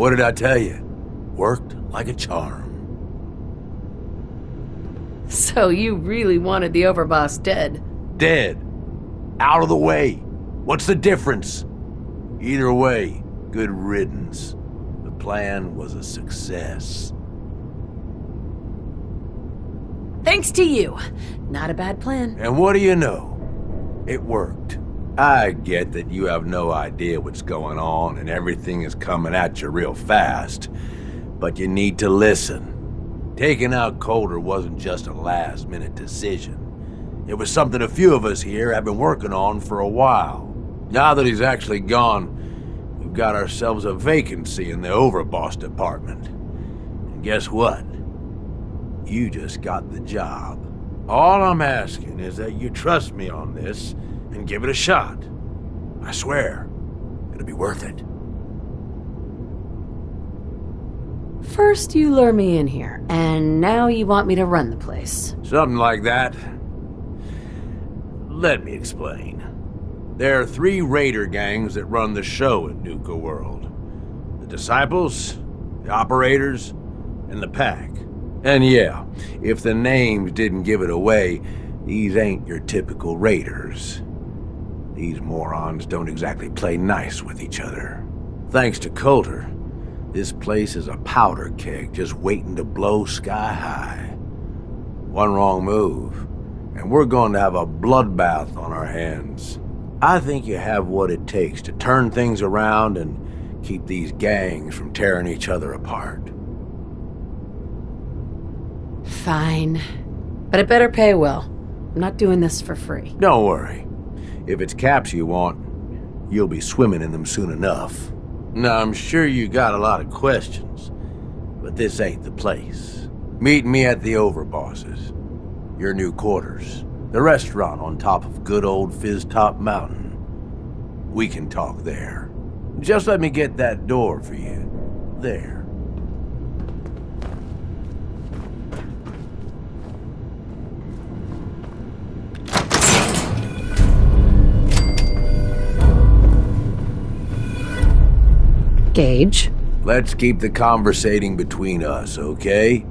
What did I tell you? Worked like a charm. So you really wanted the overboss dead? Dead. Out of the way. What's the difference? Either way, good riddance. The plan was a success. Thanks to you. Not a bad plan. And what do you know? It worked. I get that you have no idea what's going on and everything is coming at you real fast. But you need to listen. Taking out Coulter wasn't just a last-minute decision. It was something a few of us here have been working on for a while. Now that he's actually gone, we've got ourselves a vacancy in the overboss department. And guess what? You just got the job. All I'm asking is that you trust me on this and give it a shot. I swear, it'll be worth it. First you lure me in here, and now you want me to run the place. Something like that. Let me explain. There are 3 raider gangs that run the show at Nuka-World. The Disciples, the Operators, and the Pack. And yeah, if the names didn't give it away, these ain't your typical raiders. These morons don't exactly play nice with each other. Thanks to Coulter, this place is a powder keg just waiting to blow sky high. One wrong move, and we're going to have a bloodbath on our hands. I think you have what it takes to turn things around and keep these gangs from tearing each other apart. Fine. But it better pay well. I'm not doing this for free. Don't worry. If it's caps you want, you'll be swimming in them soon enough. Now, I'm sure you got a lot of questions, but this ain't the place. Meet me at the Overboss's, your new quarters, the restaurant on top of good old Fizz Top Mountain. We can talk there. Just let me get that door for you. There. Gage. Let's keep the conversating between us, okay?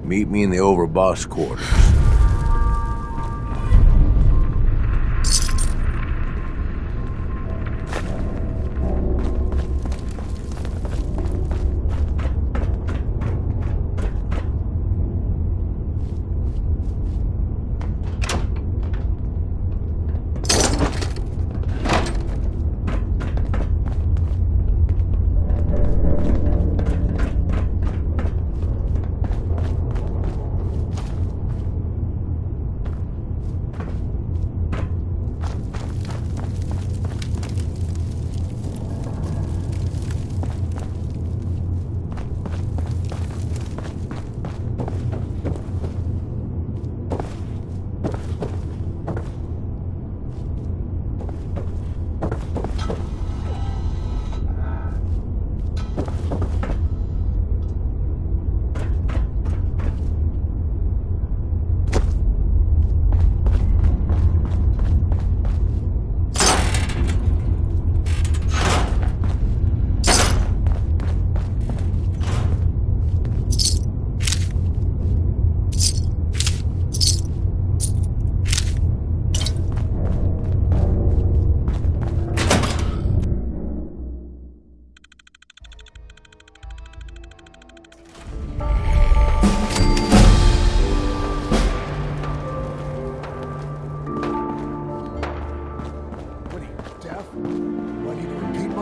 Meet me in the Overboss quarters.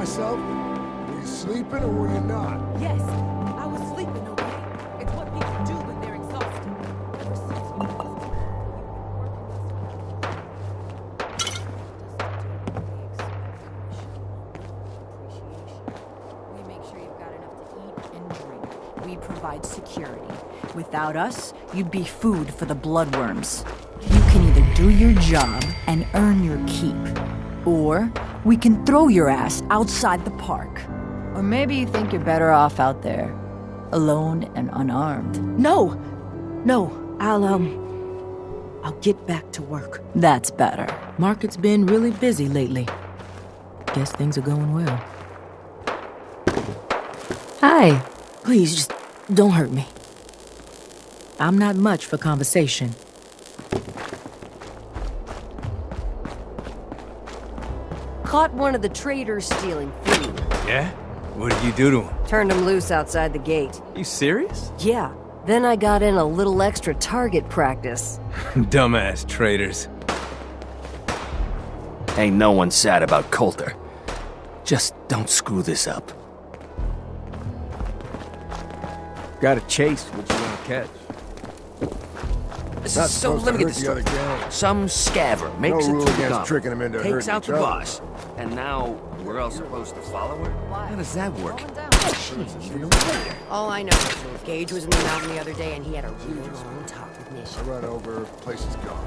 myself? Were you sleeping or were you not? Yes, I was sleeping, okay? It's what people do when they're exhausted. Ever since we moved, we've been working this way. We make sure you've got enough to eat and drink. We provide security. Without us, you'd be food for the bloodworms. You can either do your job and earn your keep, or we can throw your ass outside the park. Or maybe you think you're better off out there, alone and unarmed. No, I'll get back to work. That's better. Market's been really busy lately. Guess things are going well. Hi. Please, just don't hurt me. I'm not much for conversation. Caught one of the traders stealing food. Yeah? What did you do to him? Turned him loose outside the gate. You serious? Yeah. Then I got in a little extra target practice. Dumbass traitors. Ain't no one sad about Coulter. Just don't screw this up. Gotta chase what you wanna catch. Not supposed to hurt the other gang. Some scaver No rule against tricking him into takes hurting out each the other. boss, and now we're all supposed to follow her? How does that work? All I know is Gage was in the mountain the other day and he had a really long talk with I Nisha. run over, place is gone.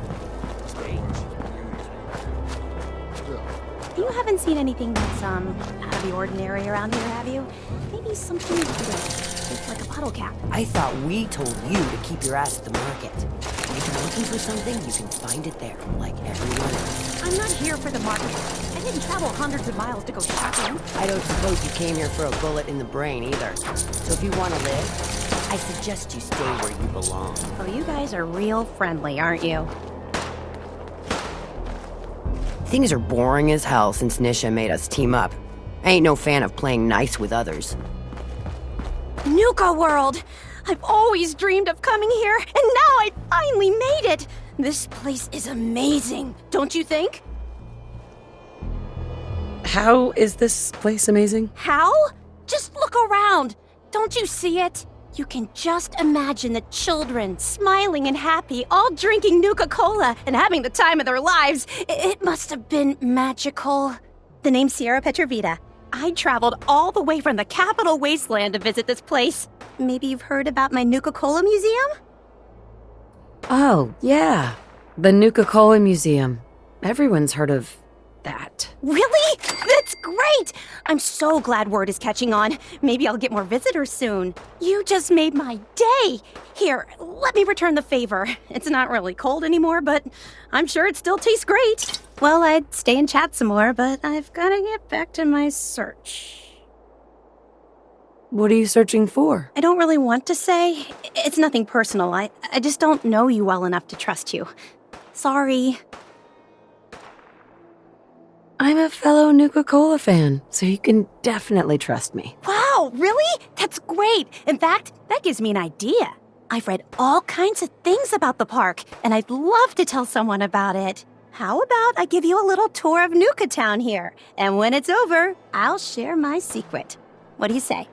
You haven't seen anything that's, out of the ordinary around here, have you? Maybe something with like a bottle cap. I thought we told you to keep your ass at the market. If you're looking for something, you can find it there, like everyone else. I'm not here for the market. I didn't travel hundreds of miles to go shopping. I don't suppose you came here for a bullet in the brain either. So if you want to live, I suggest you stay where you belong. Oh, you guys are real friendly, aren't you? Things are boring as hell since Nisha made us team up. I ain't no fan of playing nice with others. Nuka-World! I've always dreamed of coming here, and now I finally made it! This place is amazing, don't you think? How is this place amazing? How? Just look around. Don't you see it? You can just imagine the children, smiling and happy, all drinking Nuka-Cola and having the time of their lives. It must have been magical. The name's Sierra Petrovita. I traveled all the way from the capital wasteland to visit this place. Maybe you've heard about my Nuka-Cola museum? Oh, yeah. The Nuka-Cola Museum. Everyone's heard of that. Really? That's great! I'm so glad word is catching on. Maybe I'll get more visitors soon. You just made my day! Here, let me return the favor. It's not really cold anymore, but I'm sure it still tastes great. Well, I'd stay and chat some more, but I've gotta get back to my search. What are you searching for? I don't really want to say. It's nothing personal. I just don't know you well enough to trust you. Sorry. I'm a fellow Nuka-Cola fan, so you can definitely trust me. Wow, really? That's great. In fact, that gives me an idea. I've read all kinds of things about the park, and I'd love to tell someone about it. How about I give you a little tour of Nuka Town here, and when it's over, I'll share my secret. What do you say?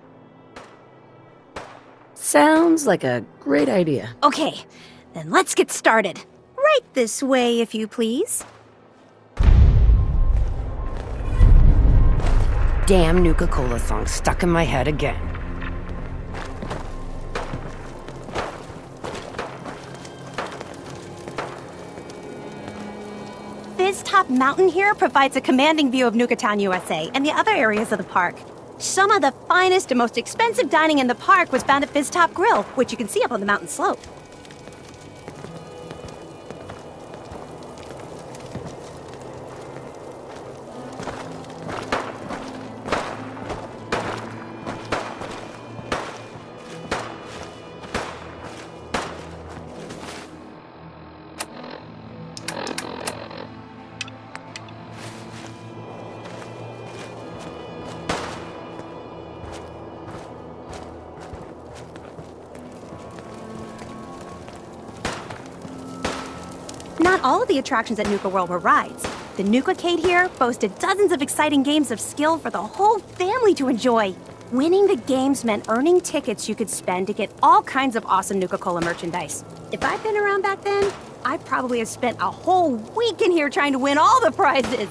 Sounds like a great idea. Okay, then let's get started. Right this way, if you please. Damn Nuka-Cola song stuck in my head again. Fizz Top Mountain here provides a commanding view of Nuka Town, USA, and the other areas of the park. Some of the finest and most expensive dining in the park was found at Fizz Top Grill, which you can see up on the mountain slope. Not all of the attractions at Nuka-World were rides. The Nuka-Cade here boasted dozens of exciting games of skill for the whole family to enjoy. Winning the games meant earning tickets you could spend to get all kinds of awesome Nuka-Cola merchandise. If I'd been around back then, I'd probably have spent a whole week in here trying to win all the prizes.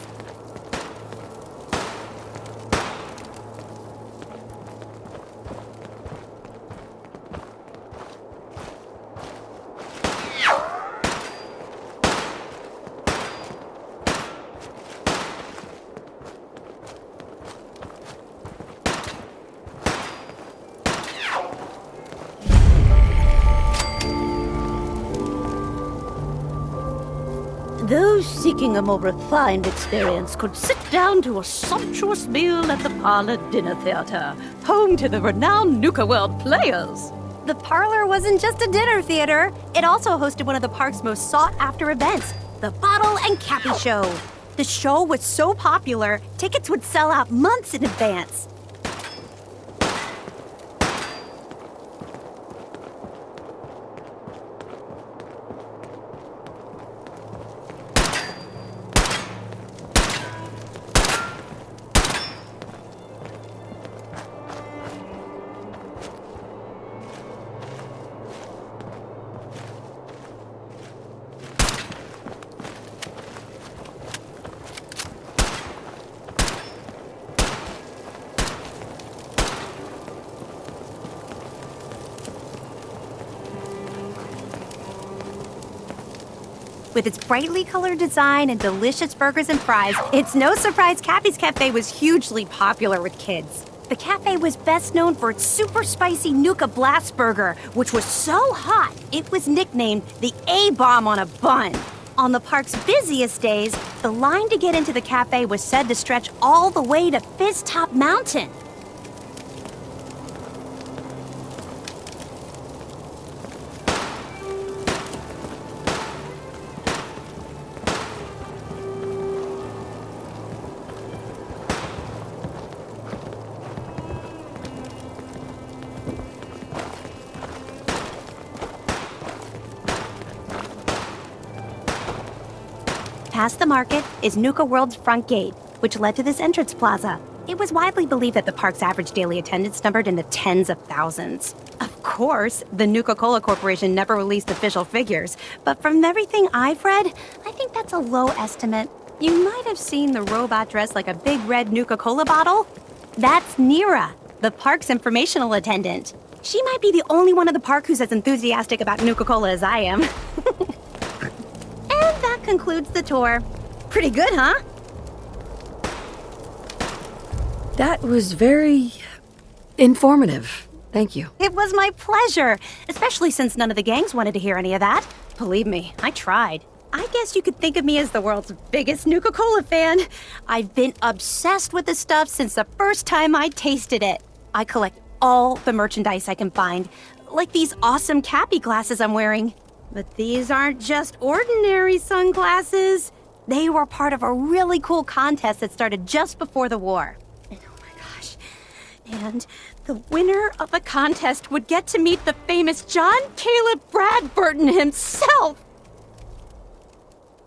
Those seeking a more refined experience could sit down to a sumptuous meal at the Parlor Dinner Theater, home to the renowned Nuka-World players. The Parlor wasn't just a dinner theater. It also hosted one of the park's most sought-after events, the Bottle and Cappy Show. The show was so popular, tickets would sell out months in advance. With its brightly colored design and delicious burgers and fries, it's no surprise Cappy's Cafe was hugely popular with kids. The cafe was best known for its super spicy Nuka Blast Burger, which was so hot, it was nicknamed the A-bomb on a bun. On the park's busiest days, the line to get into the cafe was said to stretch all the way to Fizz Top Mountain. Past the market is Nuka-World's front gate, which led to this entrance plaza. It was widely believed that the park's average daily attendance numbered in the tens of thousands. Of course, the Nuka-Cola Corporation never released official figures, but from everything I've read, I think that's a low estimate. You might have seen the robot dressed like a big red Nuka-Cola bottle. That's Nira, the park's informational attendant. She might be the only one in the park who's as enthusiastic about Nuka-Cola as I am. And that concludes the tour. Pretty good, huh? That was very informative. Thank you. It was my pleasure, especially since none of the gangs wanted to hear any of that. Believe me, I tried. I guess you could think of me as the world's biggest Nuka-Cola fan. I've been obsessed with this stuff since the first time I tasted it. I collect all the merchandise I can find, like these awesome Cappy glasses I'm wearing. But these aren't just ordinary sunglasses. They were part of a really cool contest that started just before the war. And oh my gosh. And the winner of the contest would get to meet the famous John Caleb Bradburton himself.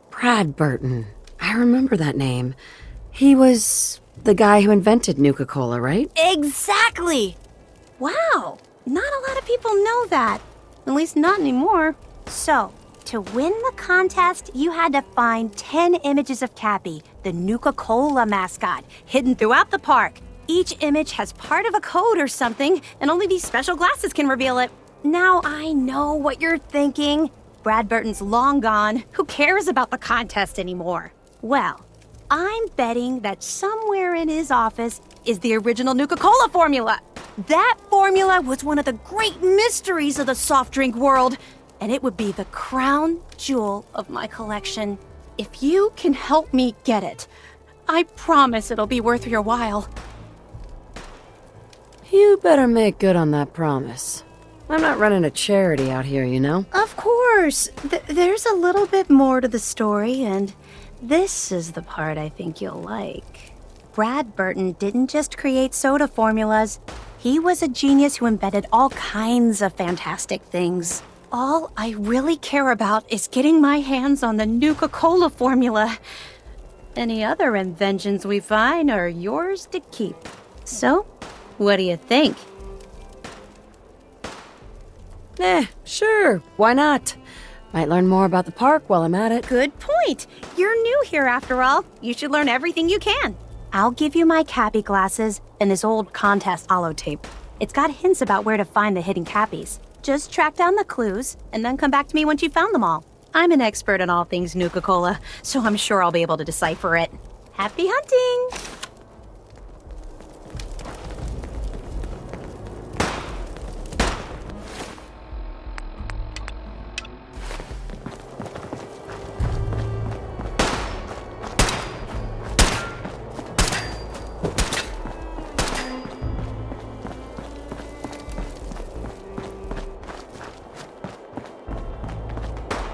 Bradburton. I remember that name. He was the guy who invented Nuka-Cola, right? Exactly! Wow, not a lot of people know that. At least not anymore. So, to win the contest, you had to find 10 images of Cappy, the Nuka-Cola mascot, hidden throughout the park. Each image has part of a code or something, and only these special glasses can reveal it. Now I know what you're thinking. Bradburton's long gone. Who cares about the contest anymore? Well, I'm betting that somewhere in his office is the original Nuka-Cola formula. That formula was one of the great mysteries of the soft drink world, and it would be the crown jewel of my collection. If you can help me get it, I promise it'll be worth your while. You better make good on that promise. I'm not running a charity out here, you know? Of course. There's a little bit more to the story, and this is the part I think you'll like. Bradburton didn't just create soda formulas. He was a genius who invented all kinds of fantastic things. All I really care about is getting my hands on the Nuka-Cola formula. Any other inventions we find are yours to keep. So, what do you think? Sure. Why not? Might learn more about the park while I'm at it. Good point. You're new here after all. You should learn everything you can. I'll give you my Cappy glasses and this old contest holotape. It's got hints about where to find the hidden Cappies. Just track down the clues, and then come back to me once you've found them all. I'm an expert in all things Nuka-Cola, so I'm sure I'll be able to decipher it. Happy hunting!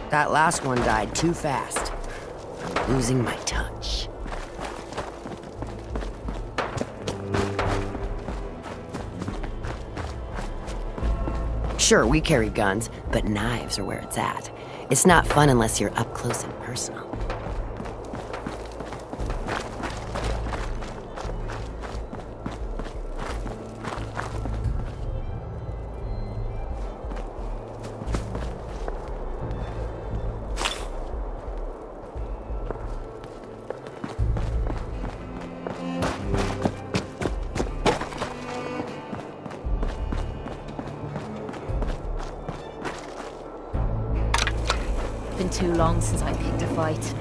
That last one died too fast. I'm losing my touch. Sure, we carry guns, but knives are where it's at. It's not fun unless you're up close and personal. Been too long since I picked a fight.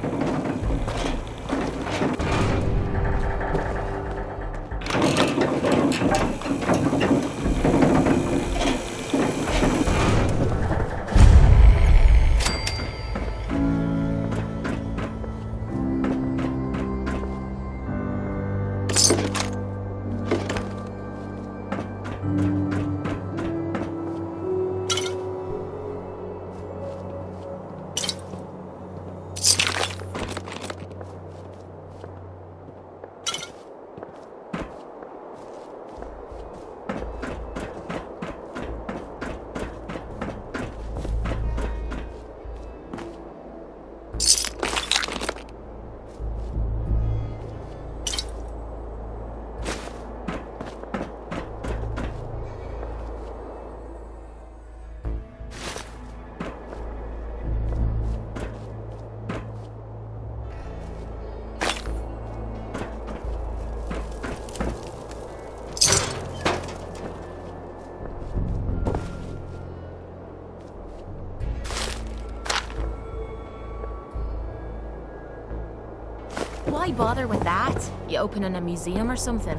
Why bother with that? You opening a museum or something?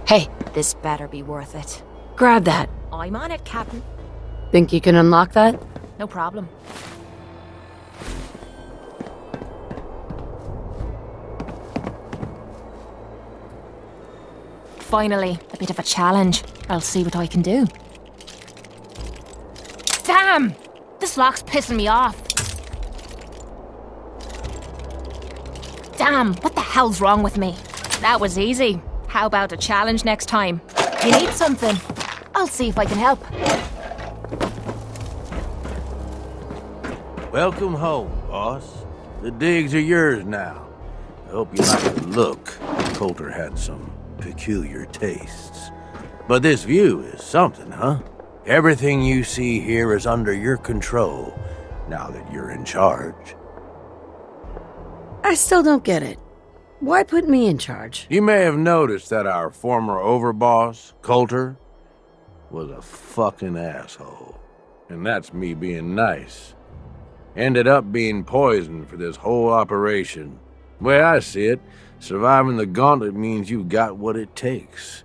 Hey, This better be worth it. grab that. I'm on it, Captain. Think you can unlock that? No problem. Finally, a bit of a challenge. I'll see what I can do. Damn! This lock's pissing me off. Damn, what the hell's wrong with me? That was easy. How about a challenge next time? You need something? I'll see if I can help. Welcome home, boss. The digs are yours now. I hope you like the look. Coulter had some peculiar tastes. But this view is something, huh? Everything you see here is under your control, now that you're in charge. I still don't get it. Why put me in charge? You may have noticed that our former overboss, Coulter, was a fucking asshole. And that's me being nice. Ended up being poisoned for this whole operation. The way I see it, surviving the gauntlet means you got what it takes.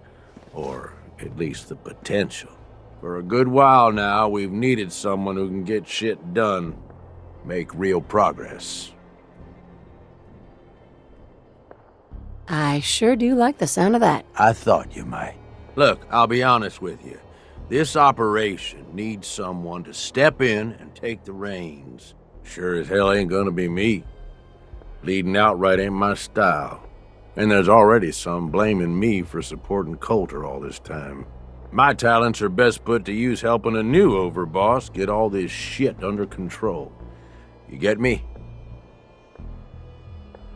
Or at least the potential. For a good while now, we've needed someone who can get shit done. Make real progress. I sure do like the sound of that. I thought you might. Look, I'll be honest with you. This operation needs someone to step in and take the reins. Sure as hell ain't gonna be me. Leading outright ain't my style. And there's already some blaming me for supporting Coulter all this time. My talents are best put to use helping a new overboss get all this shit under control. You get me?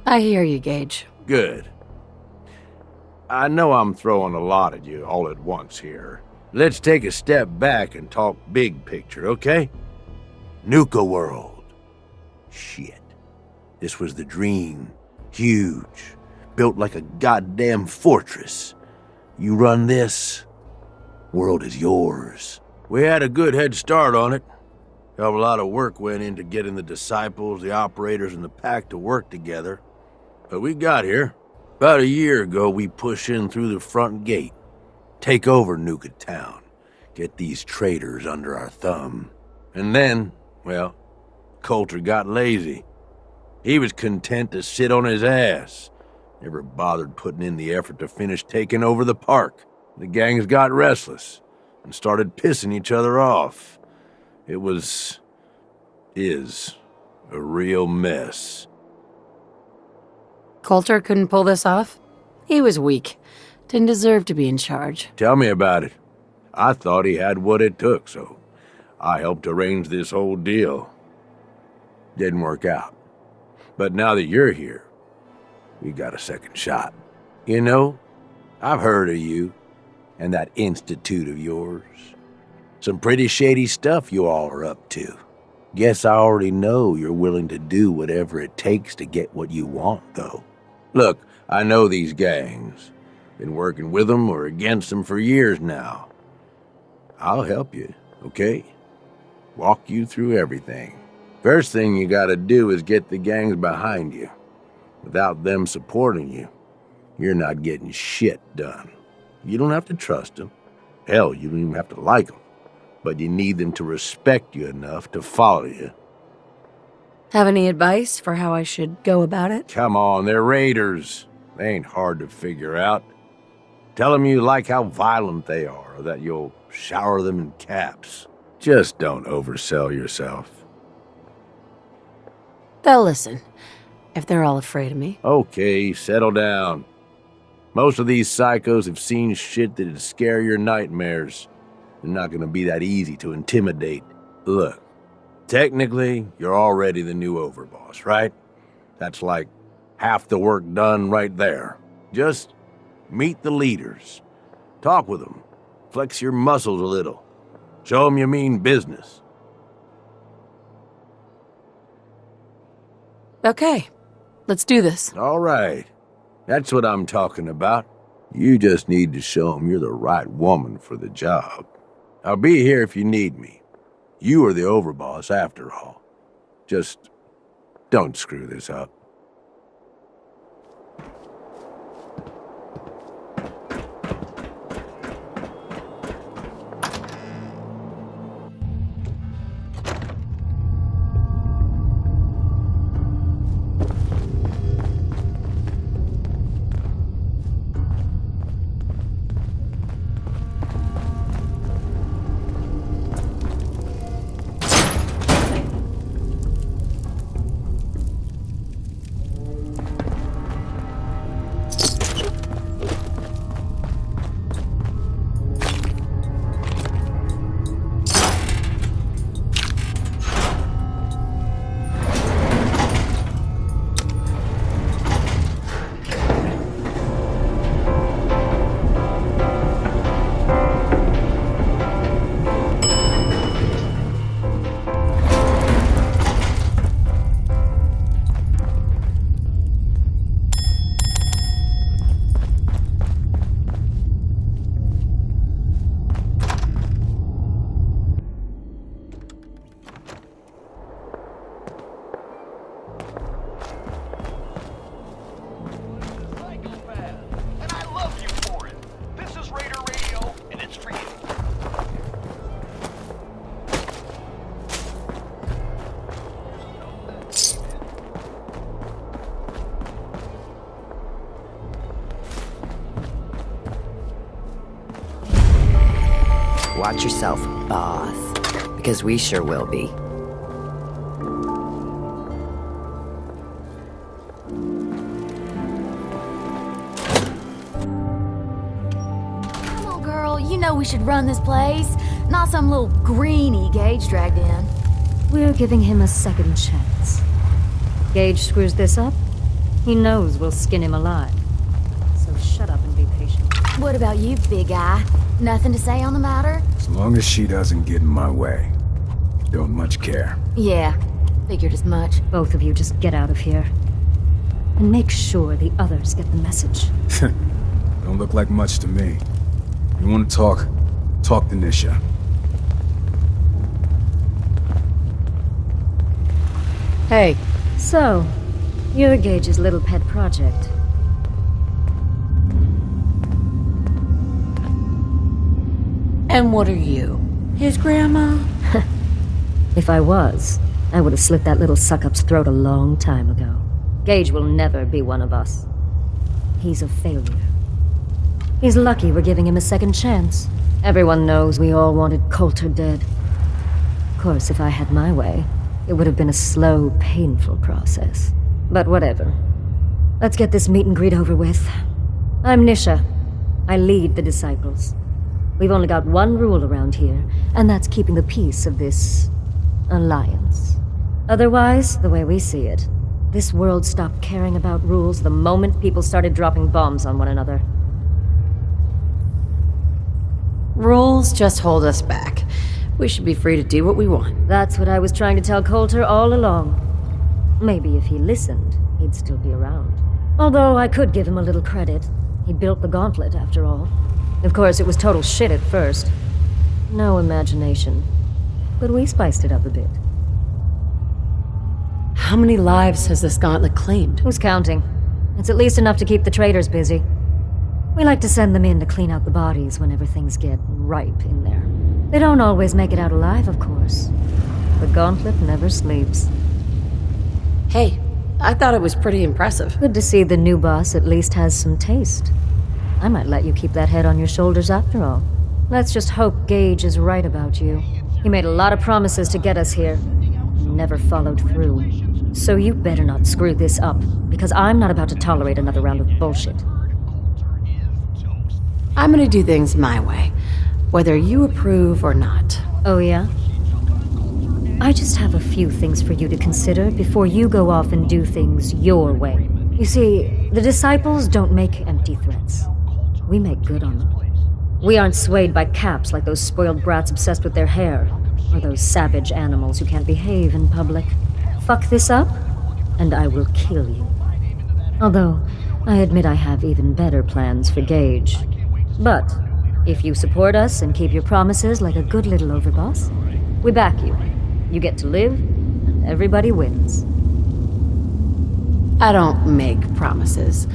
I hear you, Gage. Good. I know I'm throwing a lot at you all at once here. Let's take a step back and talk big picture, okay? Nuka-World. Shit. This was the dream. Huge. Built like a goddamn fortress. You run this, world is yours. We had a good head start on it. Hell of a lot of work went into getting the disciples, the operators, and the pack to work together. But we got here. About a year ago, we push in through the front gate. Take over Nuka Town. Get these traitors under our thumb. And then, well, Coulter got lazy. He was content to sit on his ass. Never bothered putting in the effort to finish taking over the park. The gangs got restless and started pissing each other off. is a real mess. Coulter couldn't pull this off? He was weak. Didn't deserve to be in charge. Tell me about it. I thought he had what it took, so I helped arrange this whole deal. Didn't work out. But now that you're here, we got a second shot. You know, I've heard of you and that institute of yours. Some pretty shady stuff you all are up to. Guess I already know you're willing to do whatever it takes to get what you want, though. Look, I know these gangs. Been working with them or against them for years now. I'll help you, okay? Walk you through everything. First thing you gotta do is get the gangs behind you. Without them supporting you, you're not getting shit done. You don't have to trust them. Hell, you don't even have to like them. But you need them to respect you enough to follow you. Have any advice for how I should go about it? Come on, they're raiders. They ain't hard to figure out. Tell them you like how violent they are, or that you'll shower them in caps. Just don't oversell yourself. They'll listen, if they're all afraid of me. Okay, settle down. Most of these psychos have seen shit that'd scare your nightmares. They're not gonna be that easy to intimidate. Look, technically, you're already the new overboss, right? That's like half the work done right there. Just meet the leaders. Talk with them. Flex your muscles a little. Show them you mean business. Okay, let's do this. All right. That's what I'm talking about. You just need to show them you're the right woman for the job. I'll be here if you need me. You are the overboss after all. Just don't screw this up. Watch yourself, boss. Because we sure will be. Come on, girl. You know we should run this place. Not some little greenie Gage dragged in. We're giving him a second chance. Gage screws this up, he knows we'll skin him alive. So shut up and be patient. What about you, big guy? Nothing to say on the matter? As long as she doesn't get in my way. Don't much care. Yeah, figured as much. Both of you just get out of here. And make sure the others get the message. Don't look like much to me. You want to talk? Talk to Nisha. Hey. So, you're Gage's little pet project. And what are you? His grandma? If I was, I would have slit that little suck-up's throat a long time ago. Gage will never be one of us. He's a failure. He's lucky we're giving him a second chance. Everyone knows we all wanted Coulter dead. Of course, if I had my way, it would have been a slow, painful process. But whatever. Let's get this meet and greet over with. I'm Nisha. I lead the Disciples. We've only got one rule around here, and that's keeping the peace of this alliance. Otherwise, the way we see it, this world stopped caring about rules the moment people started dropping bombs on one another. Rules just hold us back. We should be free to do what we want. That's what I was trying to tell Coulter all along. Maybe if he listened, he'd still be around. Although I could give him a little credit. He built the gauntlet, after all. Of course, it was total shit at first. No imagination. But we spiced it up a bit. How many lives has this gauntlet claimed? Who's counting? It's at least enough to keep the traders busy. We like to send them in to clean out the bodies whenever things get ripe in there. They don't always make it out alive, of course. The gauntlet never sleeps. Hey, I thought it was pretty impressive. Good to see the new boss at least has some taste. I might let you keep that head on your shoulders after all. Let's just hope Gage is right about you. He made a lot of promises to get us here. Never followed through. So you better not screw this up, because I'm not about to tolerate another round of bullshit. I'm gonna do things my way, whether you approve or not. Oh yeah? I just have a few things for you to consider before you go off and do things your way. You see, the Disciples don't make empty threats. We make good on them. We aren't swayed by caps like those spoiled brats obsessed with their hair, or those savage animals who can't behave in public. Fuck this up, and I will kill you. Although, I admit I have even better plans for Gage. But, if you support us and keep your promises like a good little overboss, we back you. You get to live, and everybody wins. I don't make promises,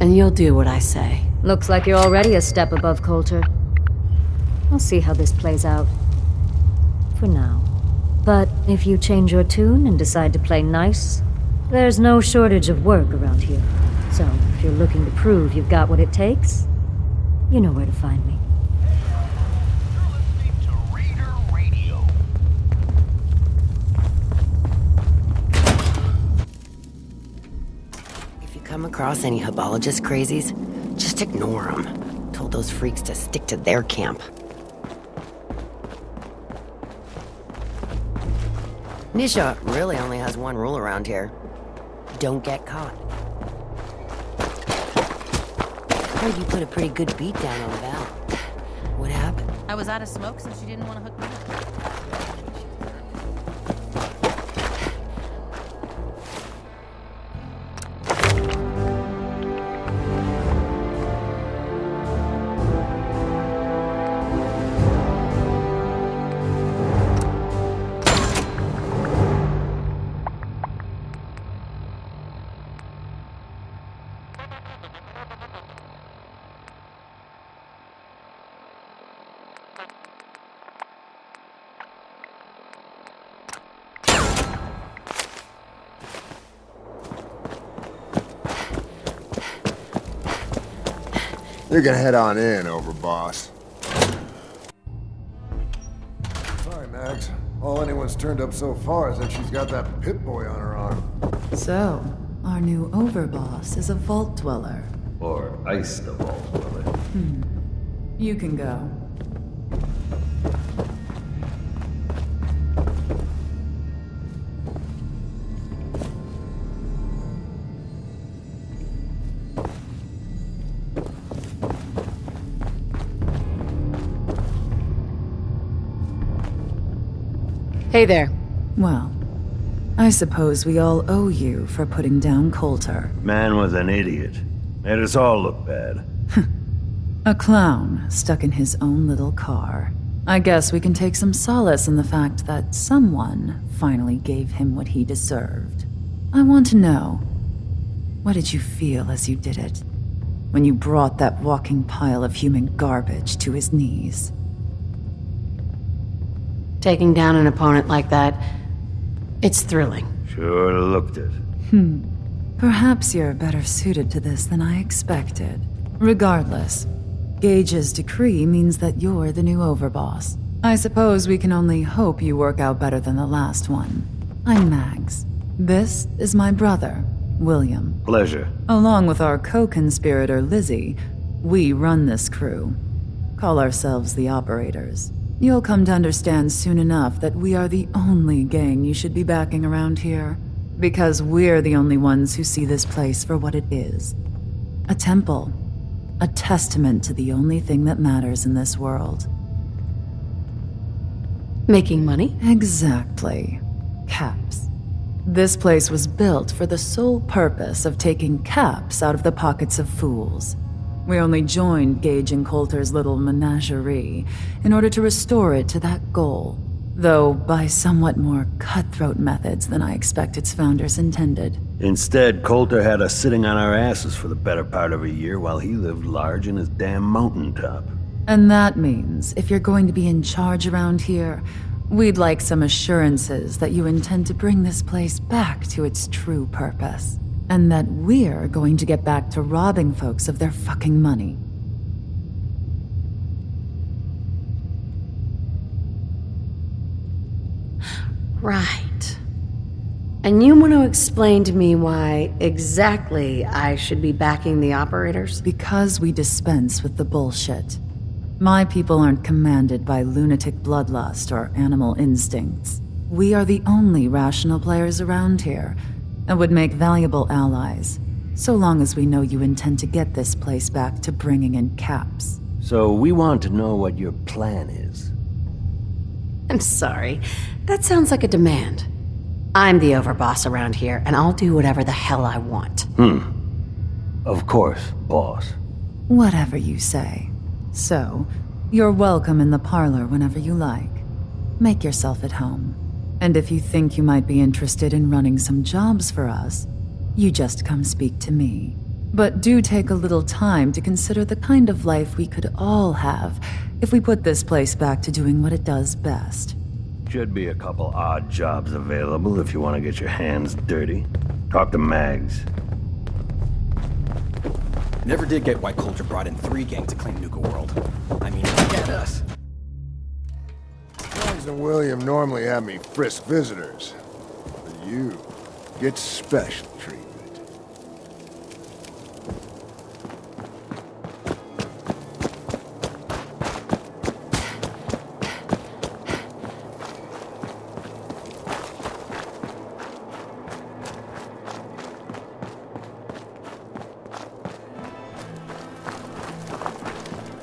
and you'll do what I say. Looks like you're already a step above Coulter. We'll see how this plays out. For now. But if you change your tune and decide to play nice, there's no shortage of work around here. So, if you're looking to prove you've got what it takes, you know where to find me. If you come across any Hebologist crazies, just ignore them. Told those freaks to stick to their camp. Nisha really only has one rule around here. Don't get caught. Heard you put a pretty good beat down on Val. What happened? I was out of smoke, so she didn't want to hook me up. You can head on in, Overboss. Sorry, Max. All anyone's turned up so far is that she's got that Pip-Boy on her arm. So, our new overboss is a vault dweller. Or iced the vault dweller. You can go. Hey there. Well, I suppose we all owe you for putting down Coulter. Man was an idiot. Made us all look bad. A clown stuck in his own little car. I guess we can take some solace in the fact that someone finally gave him what he deserved. I want to know, what did you feel as you did it? When you brought that walking pile of human garbage to his knees? Taking down an opponent like that, it's thrilling. Sure looked it. Perhaps you're better suited to this than I expected. Regardless, Gage's decree means that you're the new overboss. I suppose we can only hope you work out better than the last one. I'm Mags. This is my brother, William. Pleasure. Along with our co-conspirator, Lizzie, we run this crew. Call ourselves the Operators. You'll come to understand soon enough that we are the only gang you should be backing around here. Because we're the only ones who see this place for what it is. A temple. A testament to the only thing that matters in this world. Making money? Exactly. Caps. This place was built for the sole purpose of taking caps out of the pockets of fools. We only joined Gage and Coulter's little menagerie in order to restore it to that goal, though by somewhat more cutthroat methods than I expect its founders intended. Instead, Coulter had us sitting on our asses for the better part of a year while he lived large in his damn mountaintop. And that means, if you're going to be in charge around here, we'd like some assurances that you intend to bring this place back to its true purpose. And that we're going to get back to robbing folks of their fucking money. Right. And you want to explain to me why exactly I should be backing the Operators? Because we dispense with the bullshit. My people aren't commanded by lunatic bloodlust or animal instincts. We are the only rational players around here, and would make valuable allies, so long as we know you intend to get this place back to bringing in caps. So we want to know what your plan is. I'm sorry. That sounds like a demand. I'm the overboss around here, and I'll do whatever the hell I want. Of course, boss. Whatever you say. So, you're welcome in the parlor whenever you like. Make yourself at home. And if you think you might be interested in running some jobs for us, you just come speak to me. But do take a little time to consider the kind of life we could all have if we put this place back to doing what it does best. Should be a couple odd jobs available if you want to get your hands dirty. Talk to Mags. Never did get why Coulter brought in 3 gangs to claim Nuka-World. I mean, get us. Mags and William normally have me frisk visitors. But you get special treatment.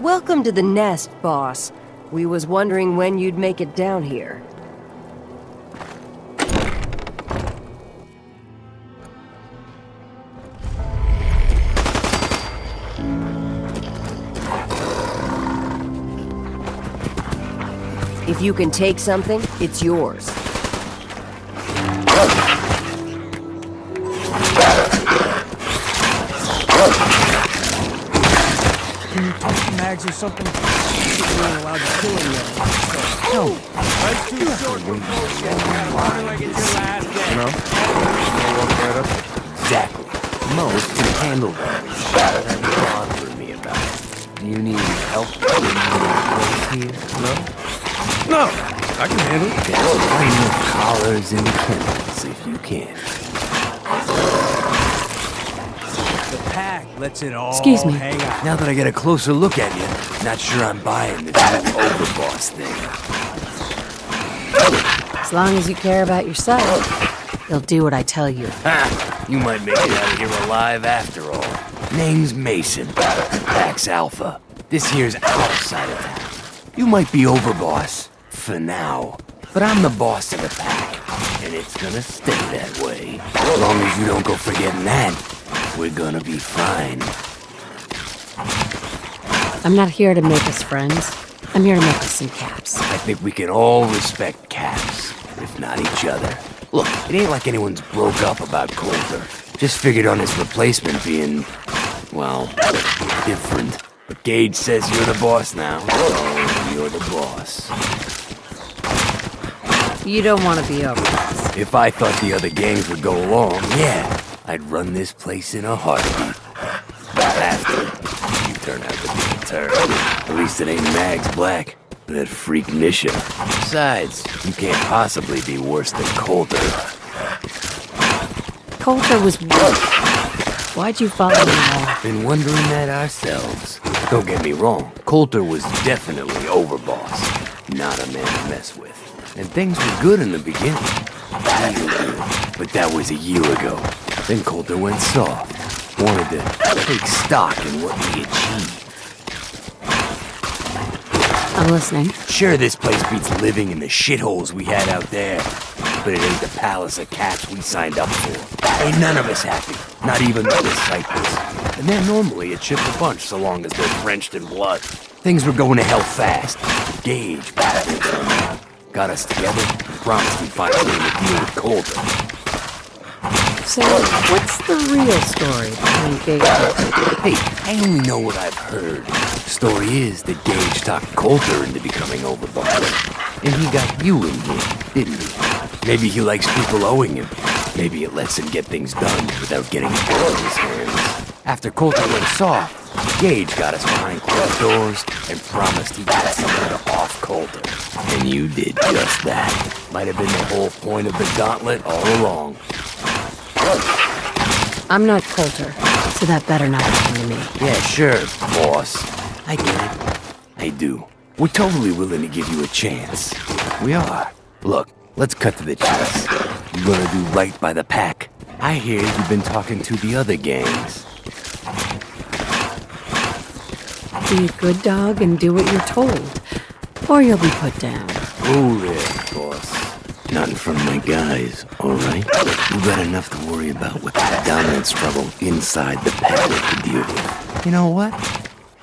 Welcome to the nest, boss. We was wondering when you'd make it down here. If you can take something, it's yours. Mags or something. You weren't allowed to kill him yet. No. Life's too short for bullshit. You gotta party like it's your last day. No? Walk right up. Exactly. Most can handle that. What are you bothering me about? You need help getting here? No? No, I can handle it. Find your collars and kennels if you can. The pack lets it all Excuse me. hang out. Now that I get a closer look at you, not sure I'm buying this overboss thing. As long as you care about yourself, you'll do what I tell you. Ha! You might make it out of here alive after all. Name's Mason, Pax Alpha. This here's our side of town. You might be overboss, for now, but I'm the boss of the pack, and it's gonna stay that way. As long as you don't go forgetting that, we're gonna be fine. I'm not here to make us friends. I'm here to make us some caps. I think we can all respect caps, if not each other. Look, it ain't like anyone's broke up about Coulter. Just figured on his replacement being, well, different. But Gage says you're the boss now, so you're the boss. You don't want to be overboss. If I thought the other gangs would go along, yeah, I'd run this place in a heartbeat. But after, you turn out to be a turd. At least it ain't Mags Black. That freak Nisha. Besides, you can't possibly be worse than Coulter. Coulter was what? Why'd you follow me all? Been wondering that ourselves. Don't get me wrong, Coulter was definitely overboss. Not a man to mess with. And things were good in the beginning. Real good. But that was a year ago. Then Coulter went soft. Wanted to take stock in what we achieved. I'm listening. Sure, this place beats living in the shitholes we had out there. But it ain't the palace of cats we signed up for. Ain't none of us happy. Not even the disciples. And they're normally a chip a bunch so long as they're drenched in blood. Things were going to hell fast. Gage got us together and promised we'd find a way to deal with Coulter. So, what's the real story behind Gage? Hey, I only know what I've heard. The story is that Gage talked Coulter into becoming overboss. And he got you in here, didn't he? Maybe he likes people owing him. Maybe it lets him get things done without getting blood in his hands. After Coulter went soft, Gage got us behind closed doors and promised he'd get someone to off Coulter. And you did just that. Might have been the whole point of the gauntlet all along. I'm not Coulter, so that better not happen to me. Yeah, sure, boss. I get it. I do. We're totally willing to give you a chance. We are. Look, let's cut to the chase. You gonna do right by the pack? I hear you've been talking to the other gangs. Be a good dog and do what you're told, or you'll be put down. Oh, there, boss. Nothing from my guys, all right? You got enough to worry about with the dominant struggle inside the pack to deal with. You know what?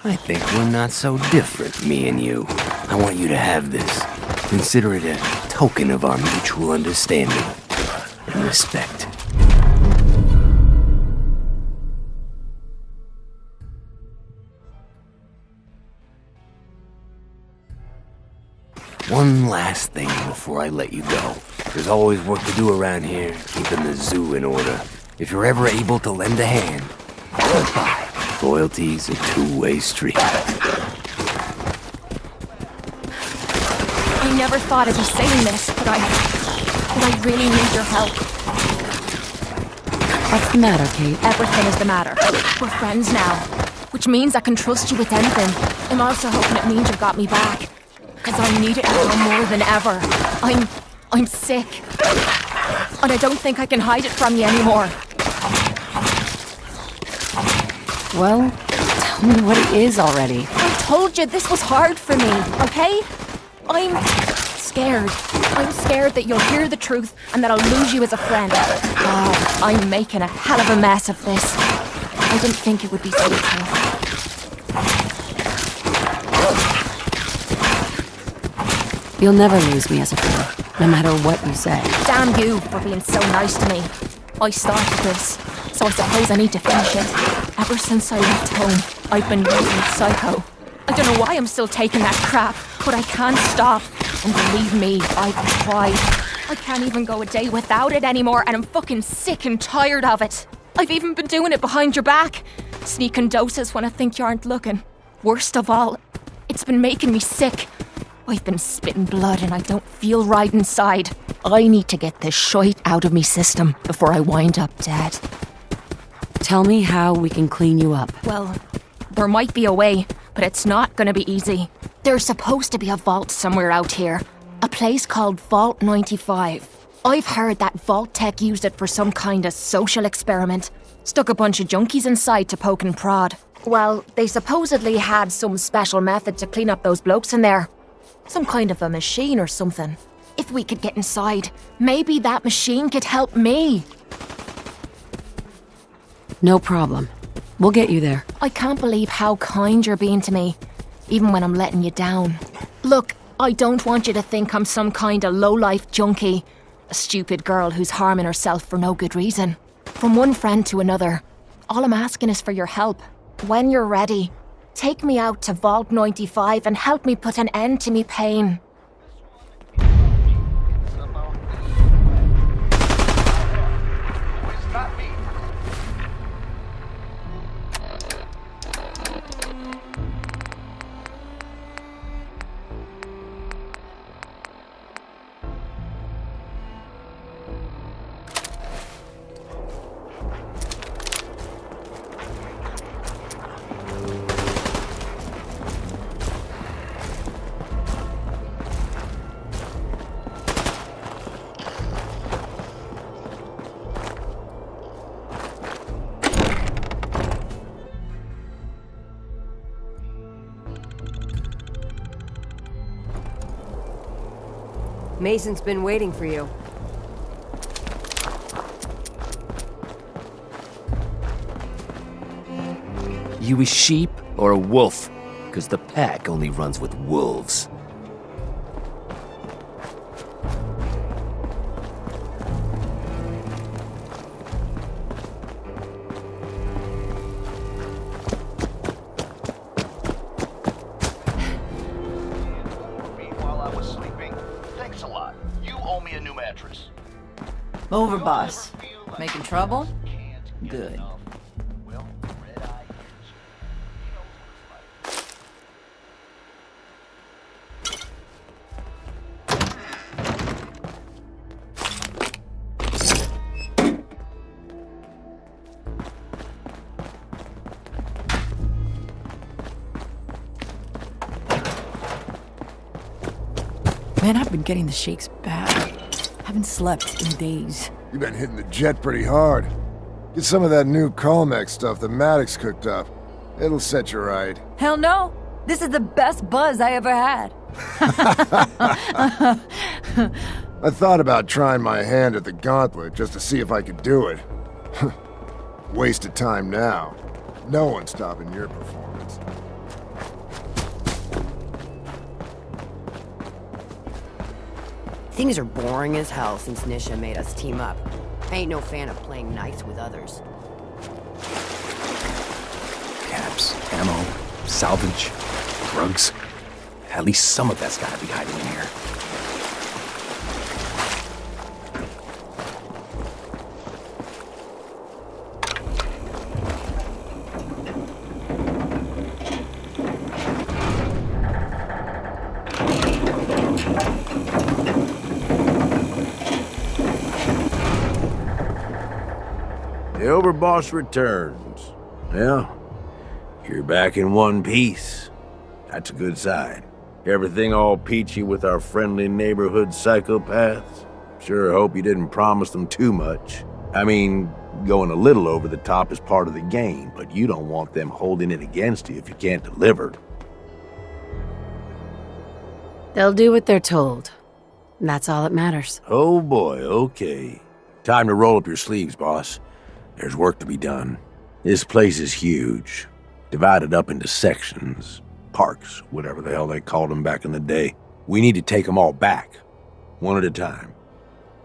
I think we're not so different, me and you. I want you to have this. Consider it a token of our mutual understanding and respect. One last thing before I let you go. There's always work to do around here, keeping the zoo in order. If you're ever able to lend a hand, stop by. Loyalty's a two-way street. I never thought I'd be saying this, but I really need your help. What's the matter, Kate? Everything is the matter. We're friends now, which means I can trust you with anything. I'm also hoping it means you've got me back. Because I need it now more than ever. I'm sick. And I don't think I can hide it from you anymore. Well, tell me what it is already. I told you this was hard for me, okay? I'm scared. I'm scared that you'll hear the truth and that I'll lose you as a friend. God, I'm making a hell of a mess of this. I didn't think it would be so tough. You'll never lose me as a friend, no matter what you say. Damn you for being so nice to me. I started this, so I suppose I need to finish it. Ever since I left home, I've been using Psycho. I don't know why I'm still taking that crap, but I can't stop. And believe me, I've tried. I can't even go a day without it anymore, and I'm fucking sick and tired of it. I've even been doing it behind your back. Sneaking doses when I think you aren't looking. Worst of all, it's been making me sick. I've been spitting blood and I don't feel right inside. I need to get this shite out of me system before I wind up dead. Tell me how we can clean you up. Well, there might be a way, but it's not gonna be easy. There's supposed to be a vault somewhere out here. A place called Vault 95. I've heard that Vault Tech used it for some kind of social experiment. Stuck a bunch of junkies inside to poke and prod. Well, they supposedly had some special method to clean up those blokes in there. Some kind of a machine or something. If we could get inside, maybe that machine could help me. No problem. We'll get you there. I can't believe how kind you're being to me, even when I'm letting you down. Look, I don't want you to think I'm some kind of low-life junkie. A stupid girl who's harming herself for no good reason. From one friend to another. All I'm asking is for your help. When you're ready, take me out to Vault 95 and help me put an end to me pain. Mason's been waiting for you. You a sheep or a wolf? Because the pack only runs with wolves. Over, boss. Making trouble? Good. Man, I've been getting the shakes bad. Haven't slept in days. You've been hitting the jet pretty hard. Get some of that new Colmex stuff that Maddox cooked up. It'll set you right. Hell no! This is the best buzz I ever had. I thought about trying my hand at the gauntlet just to see if I could do it. Waste of time now. No one's stopping your performance. Things are boring as hell since Nisha made us team up. I ain't no fan of playing nice with others. Caps, ammo, salvage, drugs. At least some of that's gotta be hiding in here. The Overboss returns. Yeah, you're back in one piece. That's a good sign. Everything all peachy with our friendly neighborhood psychopaths? Sure hope you didn't promise them too much. I mean, going a little over the top is part of the game, but you don't want them holding it against you if you can't deliver. They'll do what they're told. And that's all that matters. Oh boy, okay. Time to roll up your sleeves, boss. There's work to be done. This place is huge. Divided up into sections. Parks, whatever the hell they called them back in the day. We need to take them all back. One at a time.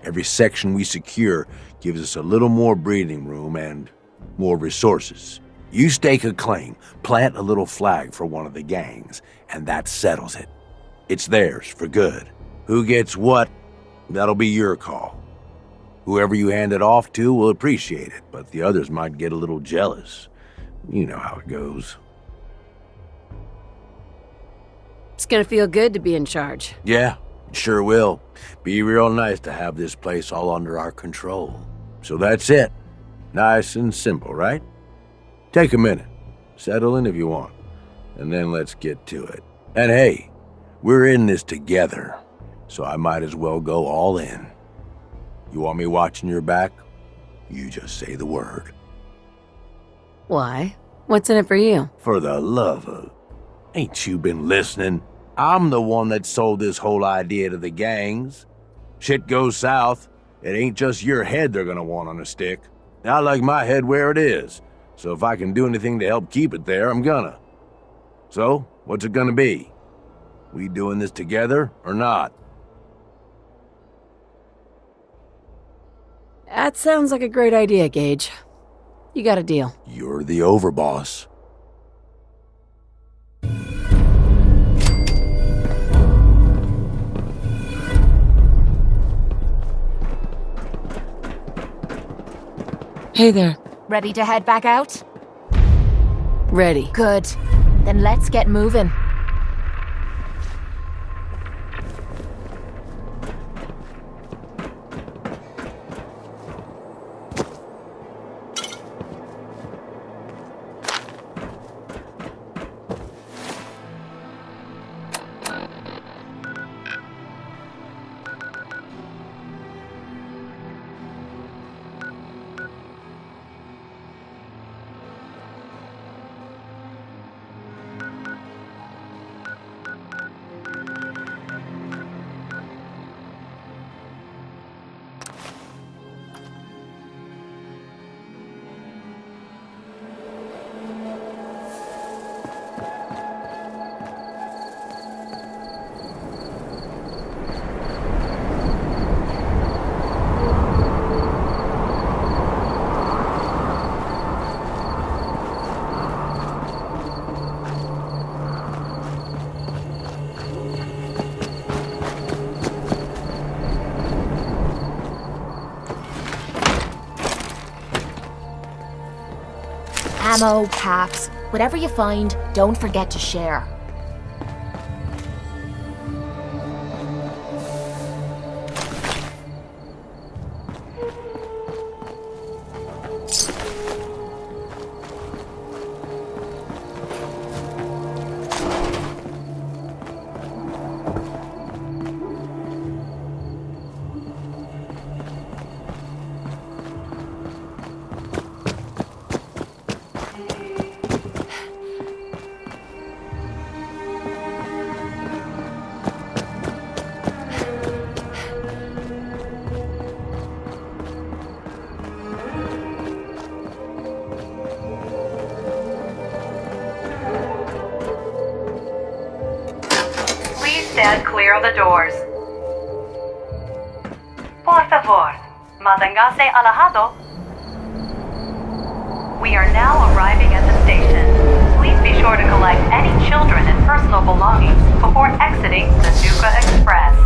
Every section we secure gives us a little more breathing room and more resources. You stake a claim, plant a little flag for one of the gangs, and that settles it. It's theirs for good. Who gets what, that'll be your call. Whoever you hand it off to will appreciate it, but the others might get a little jealous. You know how it goes. It's gonna feel good to be in charge. Yeah, it sure will. Be real nice to have this place all under our control. So that's it. Nice and simple, right? Take a minute. Settle in if you want. And then let's get to it. And hey, we're in this together, so I might as well go all in. You want me watching your back? You just say the word. Why? What's in it for you? For the love of... Ain't you been listening? I'm the one that sold this whole idea to the gangs. Shit goes south, it ain't just your head they're gonna want on a stick. I like my head where it is, so if I can do anything to help keep it there, I'm gonna. So, what's it gonna be? We doing this together or not? That sounds like a great idea, Gage. You got a deal. You're the overboss. Hey there. Ready to head back out? Ready. Good. Then let's get moving. ammo, caps, whatever you find, don't forget to share. Stand clear of the doors. Por favor, manténgase alejado. We are now arriving at the station. Please be sure to collect any children and personal belongings before exiting the Nuka Express.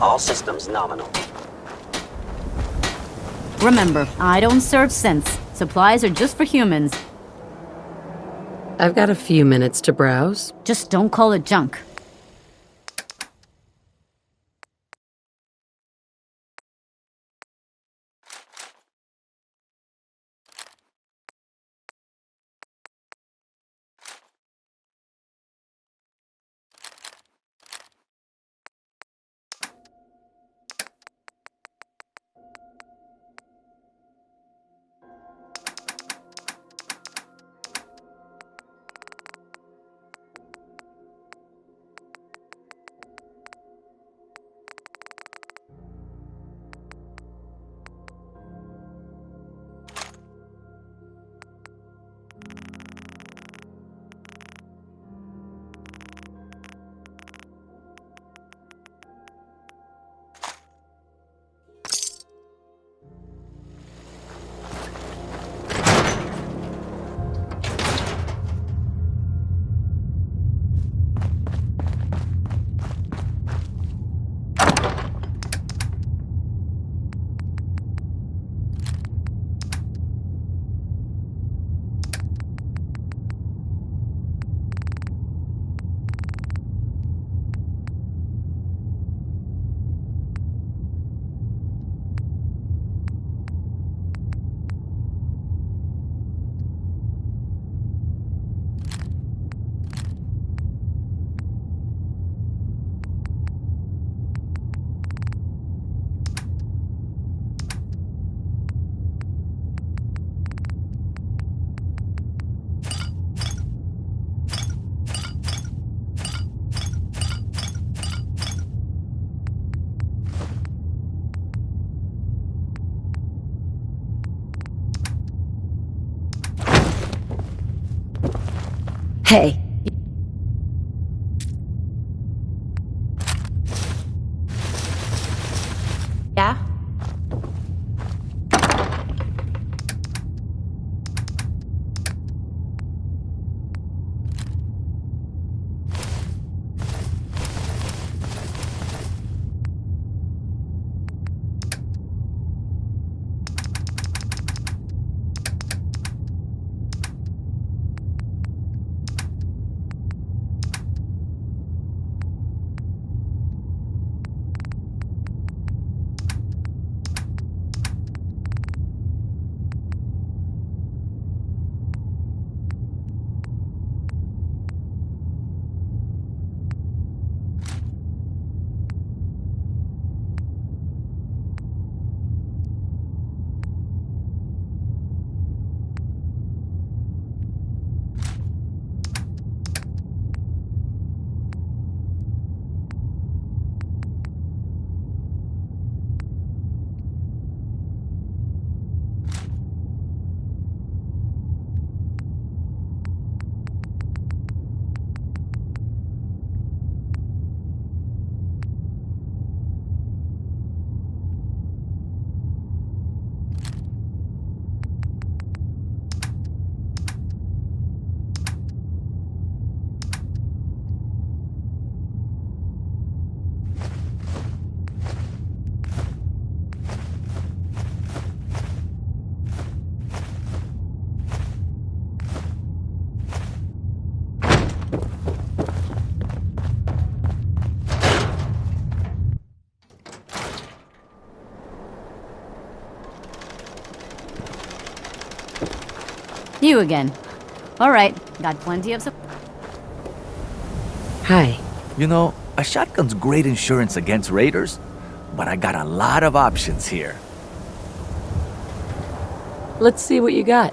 All systems nominal. Remember, I don't serve sense. Supplies are just for humans. I've got a few minutes to browse. Just don't call it junk. Hey. Yeah? You again. All right, got plenty of Hi. You know, a shotgun's great insurance against raiders, but I got a lot of options here. Let's see what you got.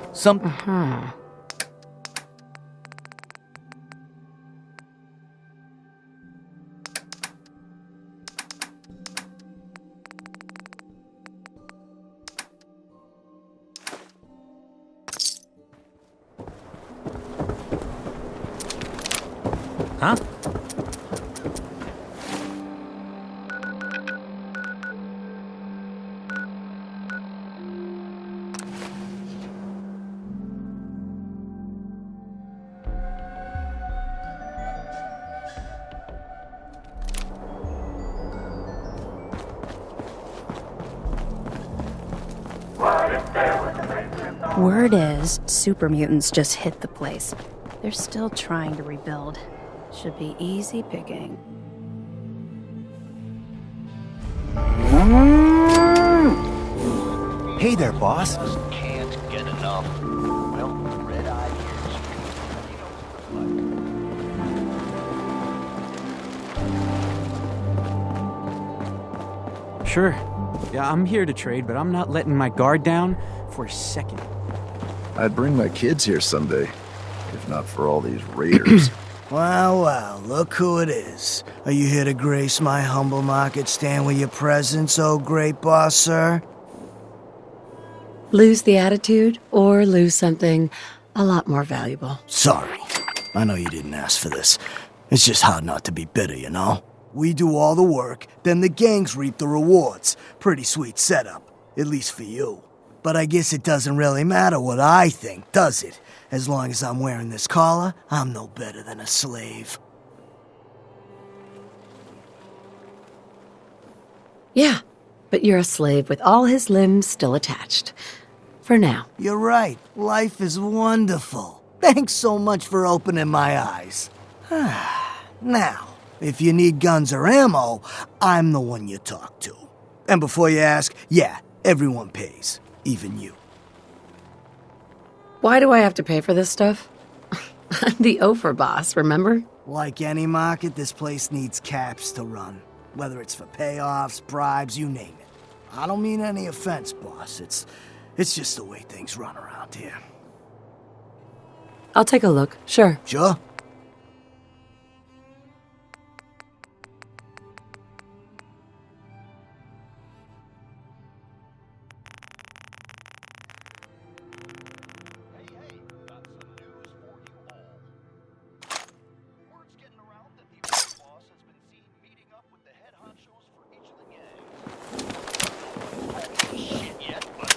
Huh? Word is, super mutants just hit the place. They're still trying to rebuild. Should be easy picking. Hey there, boss. Can't get enough. Well, red-eye Sure. Yeah, I'm here to trade, but I'm not letting my guard down for a second. I'd bring my kids here someday, if not for all these raiders. Wow, wow, look who it is. Are you here to grace my humble market stand with your presence, oh great boss, sir? Lose the attitude or lose something a lot more valuable. Sorry. I know you didn't ask for this. It's just hard not to be bitter, you know? We do all the work, then the gangs reap the rewards. Pretty sweet setup, at least for you. But I guess it doesn't really matter what I think, does it? As long as I'm wearing this collar, I'm no better than a slave. Yeah, but you're a slave with all his limbs still attached. For now. You're right. Life is wonderful. Thanks so much for opening my eyes. Now, if you need guns or ammo, I'm the one you talk to. And before you ask, yeah, everyone pays. Even you. Why do I have to pay for this stuff? I'm the overboss, remember? Like any market, this place needs caps to run. Whether it's for payoffs, bribes, you name it. I don't mean any offense, boss. It's just the way things run around here. I'll take a look, sure. Sure?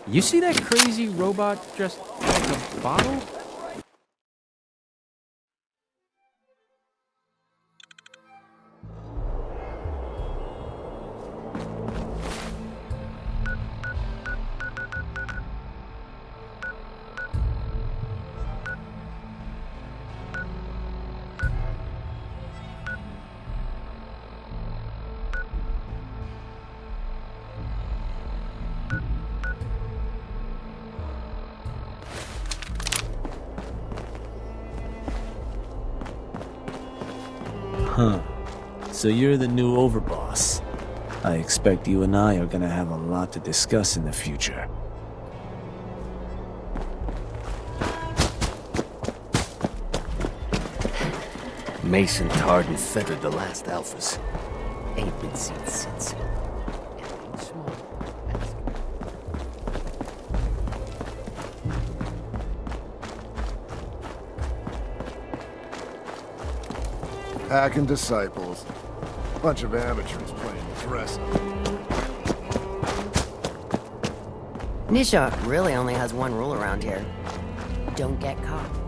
You see that crazy robot dressed like a bottle? Huh. So you're the new overboss. I expect you and I are gonna have a lot to discuss in the future. Mason tarred and feathered the last alphas. Ain't been seen since. Hacking disciples. Bunch of amateurs playing dress up. Nisha really only has one rule around here. Don't get caught.